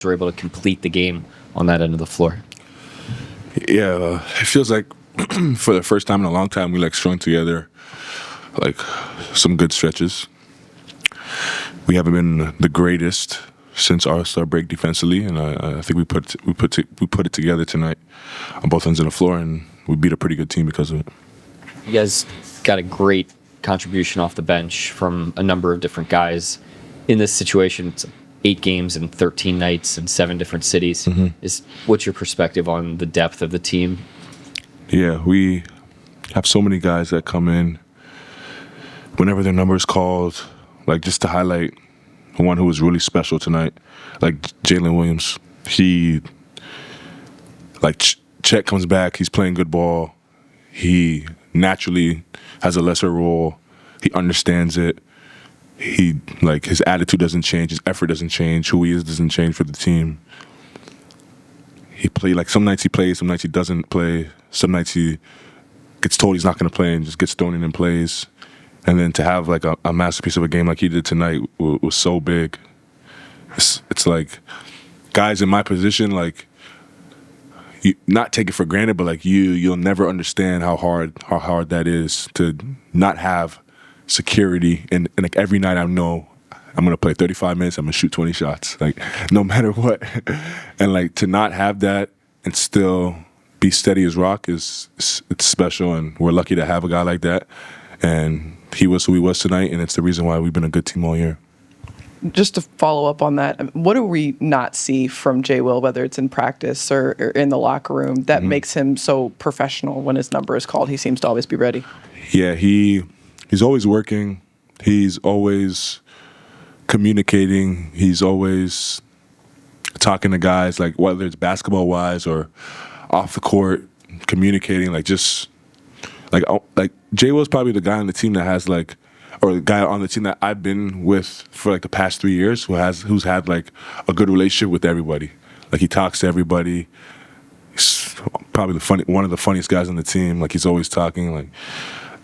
were able to complete the game on that end of the floor. Yeah, it feels like for the first time in a long time, we like strung together like some good stretches. We haven't been the greatest since All-Star break defensively, and I think we put it together tonight on both ends of the floor, and we beat a pretty good team because of it. You guys got a great contribution off the bench from a number of different guys. In this situation, it's 8 games and 13 nights in 7 different cities. What's your perspective on the depth of the team? Yeah, we have so many guys that come in whenever their number is called, like just to highlight one who was really special tonight, like Jaylin Williams. He, like Chet comes back, he's playing good ball. He naturally has a lesser role. He understands it. He, like, his attitude doesn't change, his effort doesn't change, who he is doesn't change for the team. He play, like, some nights he plays, some nights he doesn't play, some nights he gets told he's not going to play and just gets thrown in and plays. And then to have like a masterpiece of a game like he did tonight was so big. It's like guys in my position, like, you not take it for granted, but like you'll never understand how hard that is to not have security. And like every night I know I'm gonna play 35 minutes, I'm gonna shoot 20 shots, like no matter what. And like to not have that and still be steady as rock it's special, and we're lucky to have a guy like that. And he was who he was tonight, and it's the reason why we've been a good team all year. Just to follow up on that, what do we not see from Jay Will, whether it's in practice or in the locker room, that makes him so professional when his number is called? He seems to always be ready. Yeah, he's always working. He's always communicating. He's always talking to guys, like whether it's basketball-wise or off the court, communicating, like just like Jay Will's probably the guy on the team that has like, or the guy on the team that I've been with for like the past 3 years who's had like a good relationship with everybody. Like he talks to everybody. He's probably one of the funniest guys on the team. Like he's always talking. Like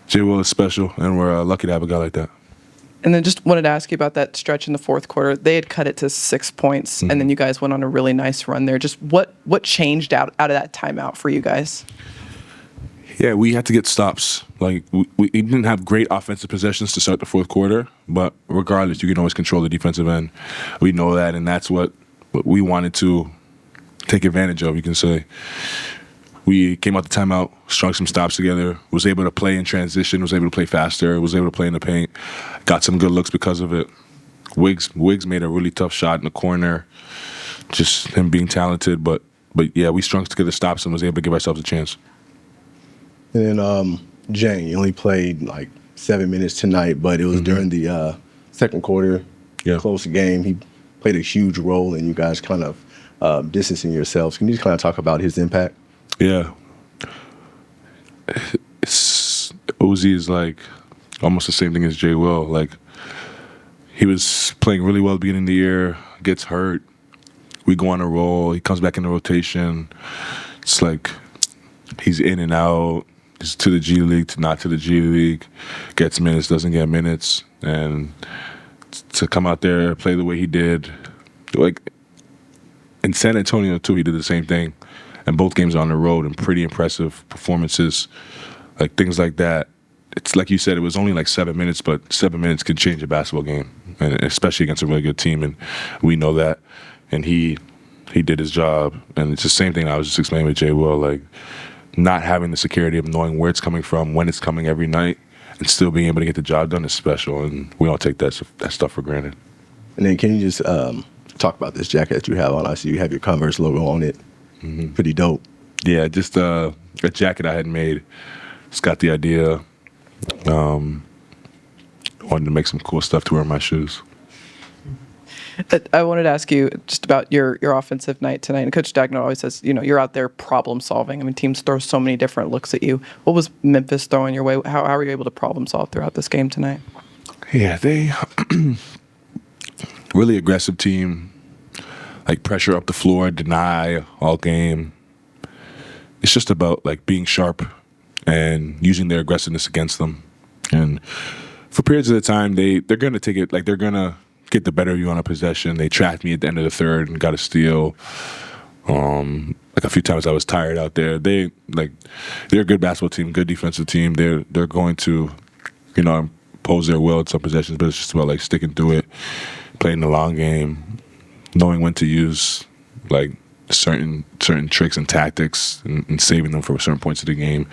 Jay Will is special, and we're lucky to have a guy like that. And then just wanted to ask you about that stretch in the fourth quarter. They had cut it to 6 points, and then you guys went on a really nice run there. Just what changed out of that timeout for you guys? Yeah, we had to get stops. Like we didn't have great offensive possessions to start the fourth quarter, but regardless, you can always control the defensive end. We know that, and that's what we wanted to take advantage of, you can say. We came out the timeout, strung some stops together, was able to play in transition, was able to play faster, was able to play in the paint, got some good looks because of it. Wiggs made a really tough shot in the corner, just him being talented, but yeah, we strung together stops and was able to give ourselves a chance. And then Jane, you only played like 7 minutes tonight, but it was during the second quarter, close game. He played a huge role in you guys kind of distancing yourselves. Can you just kind of talk about his impact? Yeah. Uzi is like almost the same thing as Jay Will. Like he was playing really well at the beginning of the year, gets hurt. We go on a roll. He comes back in the rotation. It's like he's in and out. He's to the G League, to not to the G League. Gets minutes, doesn't get minutes. And to come out there, play the way he did. Like in San Antonio, too, he did the same thing. And both games on the road and pretty impressive performances. Like things like that. It's like you said, it was only like 7 minutes, but 7 minutes can change a basketball game, and especially against a really good team. And we know that. And he did his job. And it's the same thing I was just explaining with Jay Will, like not having the security of knowing where it's coming from, when it's coming every night, and still being able to get the job done is special. And we don't take that stuff for granted. And then can you just talk about this jacket that you have on? I see you have your Converse logo on it. Pretty dope. Yeah, just a jacket I had made. It's got the idea. Wanted to make some cool stuff to wear on my shoes. I wanted to ask you just about your offensive night tonight. And Coach Daigneault always says, you're out there problem solving. I mean, teams throw so many different looks at you. What was Memphis throwing your way? How were you able to problem solve throughout this game tonight? Yeah, they really aggressive team. Like pressure up the floor, deny all game. It's just about like being sharp and using their aggressiveness against them. And for periods of the time, they're gonna take it, like they're gonna get the better of you on a possession. They trapped me at the end of the third and got a steal. Like a few times I was tired out there. They're a good basketball team, good defensive team. They're going to, impose their will at some possessions, but it's just about like sticking through it, playing the long game, knowing when to use like certain tricks and tactics and saving them for certain points of the game.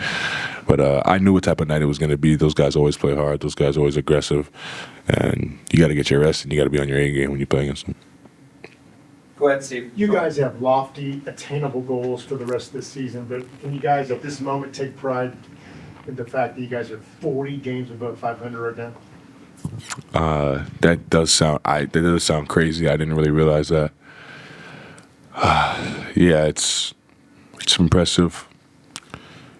But I knew what type of night it was going to be. Those guys always play hard. Those guys are always aggressive. And you got to get your rest and you got to be on your A game when you play against them. Go ahead, Steve. You guys have lofty, attainable goals for the rest of this season, but can you guys at this moment take pride in the fact that you guys are 40 games above 500 right now? That does sound crazy. I didn't really realize that. Yeah, it's impressive.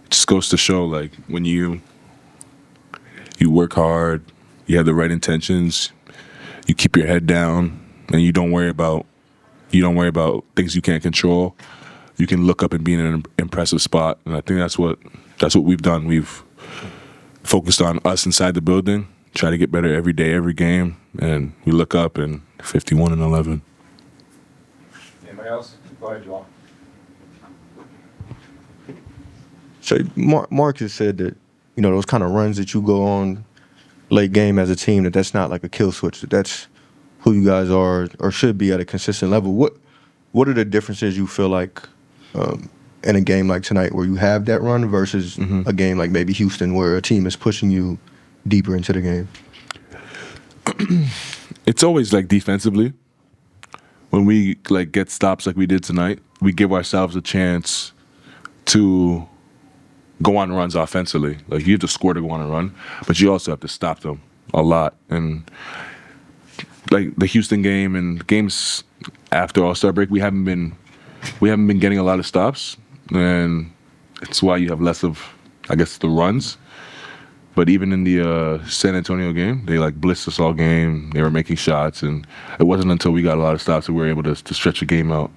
It just goes to show, like, when you work hard, you have the right intentions, you keep your head down, and you don't worry about things you can't control. You can look up and be in an impressive spot, and I think that's what we've done. We've focused on us inside the building, try to get better every day, every game, and we look up and 51-11. Anybody else? Go ahead, Joel. So Marcus said that, those kind of runs that you go on late game as a team, that's not like a kill switch, that's who you guys are or should be at a consistent level. What are the differences you feel like in a game like tonight where you have that run versus a game like maybe Houston where a team is pushing you deeper into the game? It's always like defensively. When we like get stops like we did tonight, we give ourselves a chance to go on runs offensively. Like, you have to score to go on a run, but you also have to stop them a lot. And like the Houston game and games after All-Star break, we haven't been getting a lot of stops, and it's why you have less of, I guess, the runs. But even in the San Antonio game, they like blitzed us all game. They were making shots, and it wasn't until we got a lot of stops that we were able to stretch the game out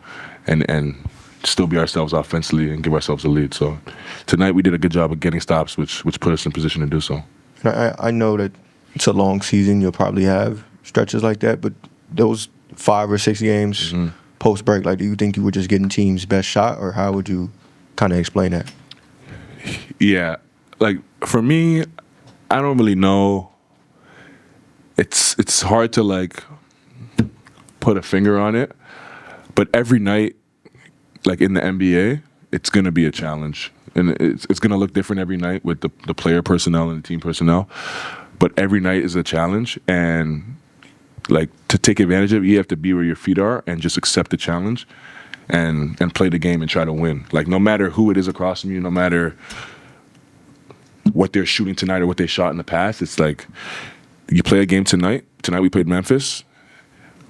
and still be ourselves offensively and give ourselves a lead. So tonight we did a good job of getting stops, which put us in position to do so. I know that it's a long season. You'll probably have stretches like that, but those 5 or 6 games post break, like, do you think you were just getting team's best shot, or how would you kind of explain that? Yeah, like for me, I don't really know. It's hard to like put a finger on it, but every night, like in the NBA, it's gonna be a challenge, and it's gonna look different every night with the player personnel and the team personnel. But every night is a challenge, and like to take advantage of it, you have to be where your feet are and just accept the challenge, and play the game and try to win. Like, no matter who it is across from you, no matter what they're shooting tonight or what they shot in the past, it's like you play a game tonight. Tonight we played Memphis.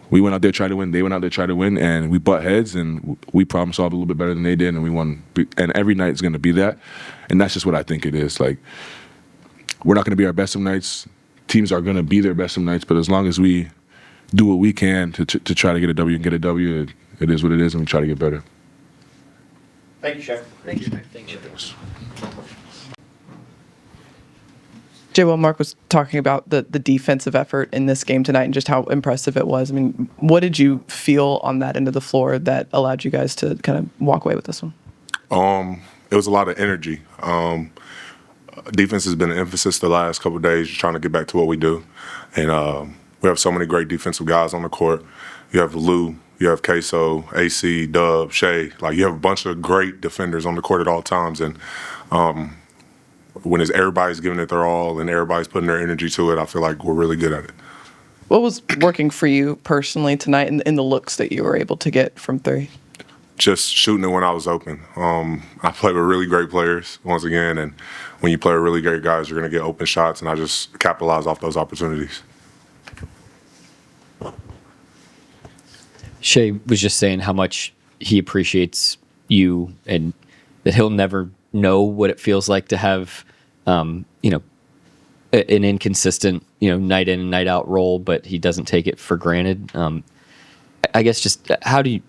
We went out there try to win. They went out there try to win, and we butt heads, and we problem solved a little bit better than they did, and we won. And every night is going to be that, and that's just what I think it is. Like, we're not going to be our best of nights. Teams are going to be their best of nights, but as long as we do what we can to try to get a W and get a W, it is what it is, and we try to get better. Thank you, Shai. Thank you. Thank you. Jay, while Mark was talking about the defensive effort in this game tonight and just how impressive it was, I mean, what did you feel on that end of the floor that allowed you guys to kind of walk away with this one? It was a lot of energy. Defense has been an emphasis the last couple of days, trying to get back to what we do. And we have so many great defensive guys on the court. You have Lou, you have Queso, AC, Dub, Shai. Like, you have a bunch of great defenders on the court at all times. And when everybody's giving it their all and everybody's putting their energy to it, I feel like we're really good at it. What was working for you personally tonight in the looks that you were able to get from three? Just shooting it when I was open. I play with really great players, once again, and when you play with really great guys, you're going to get open shots, and I just capitalize off those opportunities. Shai was just saying how much he appreciates you, and that he'll never know what it feels like to have, an inconsistent, night in and night out role, but he doesn't take it for granted. I guess just how do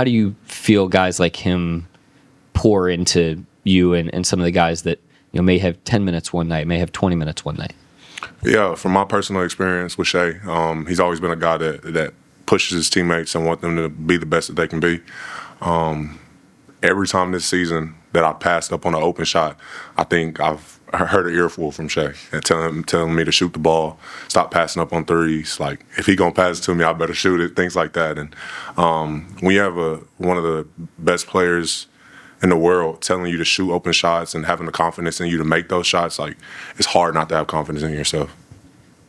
you feel guys like him pour into you and some of the guys that may have 10 minutes one night, may have 20 minutes one night? Yeah, from my personal experience with Shai, he's always been a guy that pushes his teammates and want them to be the best that they can be. Every time this season that I passed up on an open shot, I think I've heard an earful from Shai and telling me to shoot the ball, stop passing up on threes. Like, if he gonna pass it to me, I better shoot it, things like that. And when you have one of the best players in the world telling you to shoot open shots and having the confidence in you to make those shots, like, it's hard not to have confidence in yourself.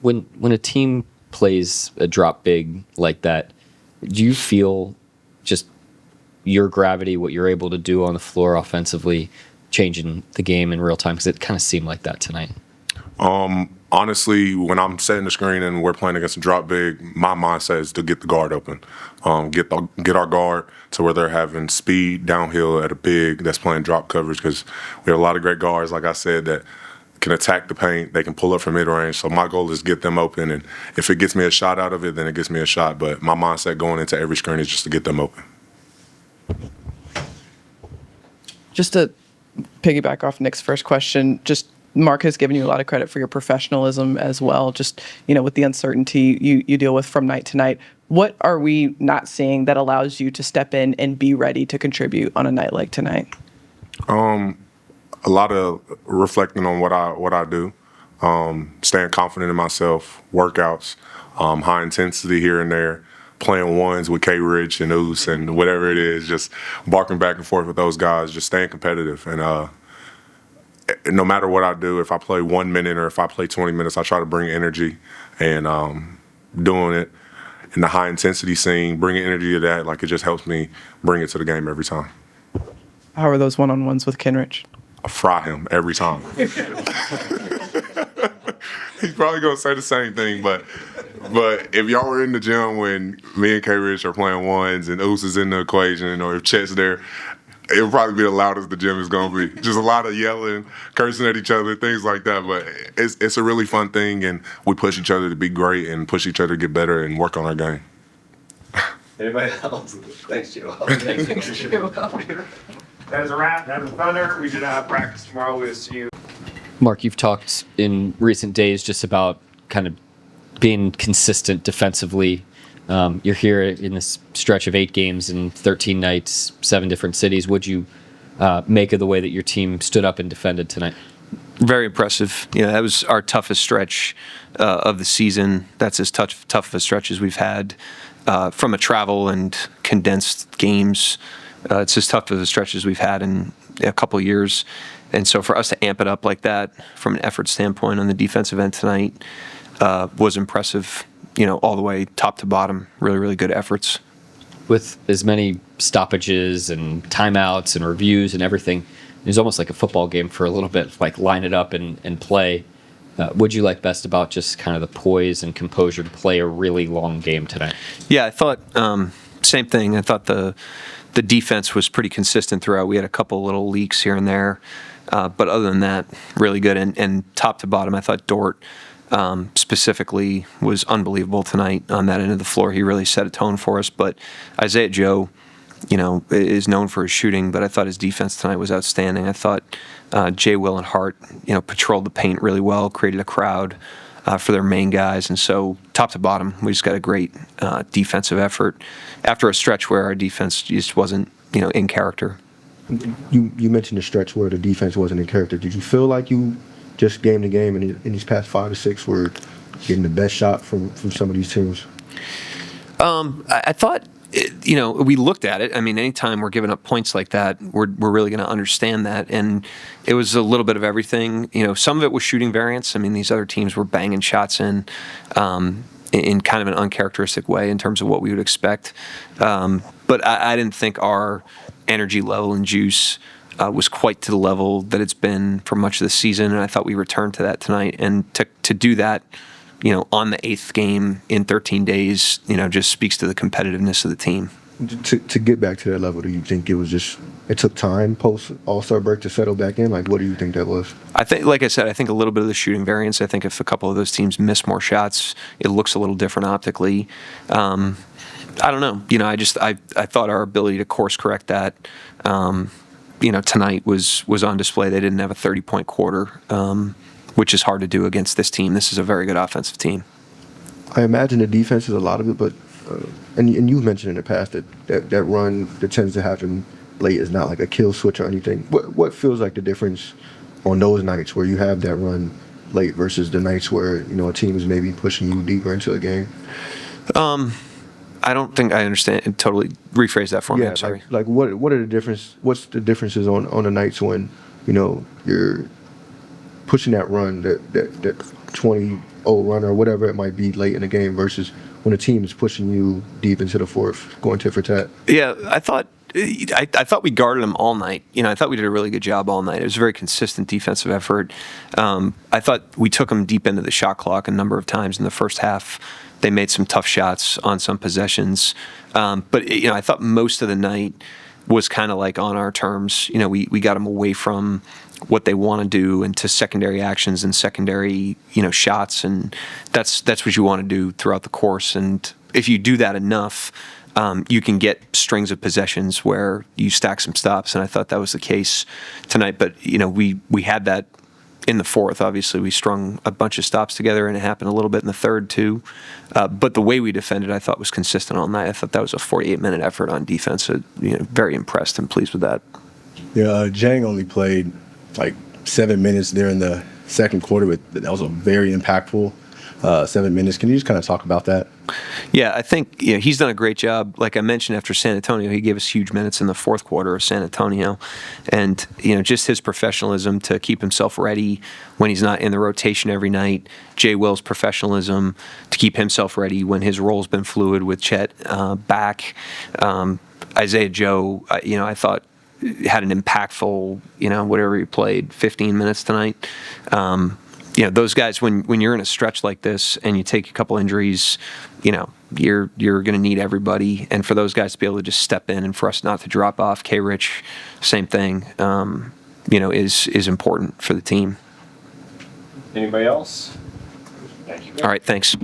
When a team plays a drop big like that, do you feel just your gravity, what you're able to do on the floor offensively, changing the game in real time? Because it kind of seemed like that tonight. Honestly, when I'm setting the screen and we're playing against a drop big, my mindset is to get the guard open, get our guard to where they're having speed downhill at a big that's playing drop coverage, because we have a lot of great guards, like I said, that can attack the paint. They can pull up from mid-range. So my goal is get them open, and if it gets me a shot out of it, then it gets me a shot. But my mindset going into every screen is just to get them open. Just to piggyback off Nick's first question, just Mark has given you a lot of credit for your professionalism as well. Just, with the uncertainty you deal with from night to night, what are we not seeing that allows you to step in and be ready to contribute on a night like tonight? A lot of reflecting on what I do, staying confident in myself, workouts, high intensity here and there, playing ones with K. Rich and Oos and whatever it is, just barking back and forth with those guys, just staying competitive. And no matter what I do, if I play 1 minute or if I play 20 minutes, I try to bring energy, and doing it in the high intensity scene, bringing energy to that, like, it just helps me bring it to the game every time. How are those one-on-ones with Kenrich? I fry him every time. He's probably gonna say the same thing, but if y'all were in the gym when me and K. Rich are playing ones and Oos is in the equation, or if Chet's there, it'll probably be the loudest the gym is gonna be. Just a lot of yelling, cursing at each other, things like that. But it's a really fun thing, and we push each other to be great and push each other to get better and work on our game. Anybody else? Thanks, Joe. That is a wrap. That is Thunder. We did have practice tomorrow. We'll see you. Mark, you've talked in recent days just about kind of being consistent defensively. You're here in this stretch of 8 games and 13 nights, 7 different cities. What'd you make of the way that your team stood up and defended tonight? Very impressive. That was our toughest stretch of the season. That's as tough of a stretch as we've had from a travel and condensed games. It's as tough of a stretch as we've had in a couple of years. And so for us to amp it up like that from an effort standpoint on the defensive end tonight was impressive, all the way top to bottom. Really, really good efforts. With as many stoppages and timeouts and reviews and everything, it was almost like a football game for a little bit, like line it up and play. What'd you like best about just kind of the poise and composure to play a really long game tonight? Yeah, I thought same thing. I thought the defense was pretty consistent throughout. We had a couple little leaks here and there, but other than that, really good. And top to bottom, I thought Dort specifically was unbelievable tonight on that end of the floor. He really set a tone for us. But Isaiah Joe, is known for his shooting, but I thought his defense tonight was outstanding. I thought Jay, Will, and Hart, patrolled the paint really well, created a crowd for their main guys. And so top to bottom, we just got a great defensive effort after a stretch where our defense just wasn't, in character. You mentioned the stretch where the defense wasn't in character. Did you feel like you just game to game in these past 5 to 6 were getting the best shot from some of these teams? I thought, we looked at it. I mean, anytime we're giving up points like that, we're really going to understand that. And it was a little bit of everything. Some of it was shooting variance. I mean, these other teams were banging shots in kind of an uncharacteristic way in terms of what we would expect. But I didn't think our energy level and juice was quite to the level that it's been for much of the season. And I thought we returned to that tonight. And to do that, on the 8th game in 13 days, just speaks to the competitiveness of the team. To get back to that level, do you think it took time post All-Star break to settle back in? Like, what do you think that was? I think, like I said, I think a little bit of the shooting variance. I think if a couple of those teams miss more shots, it looks a little different optically. I don't know. I thought our ability to course correct that, tonight was on display. They didn't have a 30-point quarter. which is hard to do against this team. This is a very good offensive team. I imagine the defense is a lot of it, but and you've mentioned in the past that run that tends to happen late is not like a kill switch or anything. What feels like the difference on those nights where you have that run late versus the nights where a team is maybe pushing you deeper into a game? I don't think I understand. Totally rephrase that for me. I'm sorry. Like what are the difference? What's the differences on the nights when you're pushing that run, that 20-0 run or whatever it might be late in the game versus when a team is pushing you deep into the fourth, going tit for tat? Yeah, I thought we guarded them all night. I thought we did a really good job all night. It was a very consistent defensive effort. I thought we took them deep into the shot clock a number of times in the first half. They made some tough shots on some possessions. But I thought most of the night was kind of like on our terms. We got them away from what they want to do into secondary actions and secondary, shots. And that's what you want to do throughout the course. And if you do that enough, you can get strings of possessions where you stack some stops. And I thought that was the case tonight. But, we had that in the fourth. Obviously, we strung a bunch of stops together, and it happened a little bit in the third, too. But the way we defended, I thought, was consistent all night. I thought that was a 48-minute effort on defense. Very impressed and pleased with that. Yeah, Jang only played like 7 minutes there in the second quarter, but that was a very impactful 7 minutes. Can you just kind of talk about that? Yeah, I think he's done a great job. Like I mentioned, after San Antonio, he gave us huge minutes in the fourth quarter of San Antonio, and just his professionalism to keep himself ready when he's not in the rotation every night. Jay Will's professionalism to keep himself ready when his role's been fluid with Chet back. Isaiah Joe, I thought had an impactful, whatever he played, 15 minutes tonight. Those guys, when you're in a stretch like this and you take a couple injuries, you're going to need everybody. And for those guys to be able to just step in and for us not to drop off, K-Rich, same thing, is important for the team. Anybody else? Thank you. All right, thanks.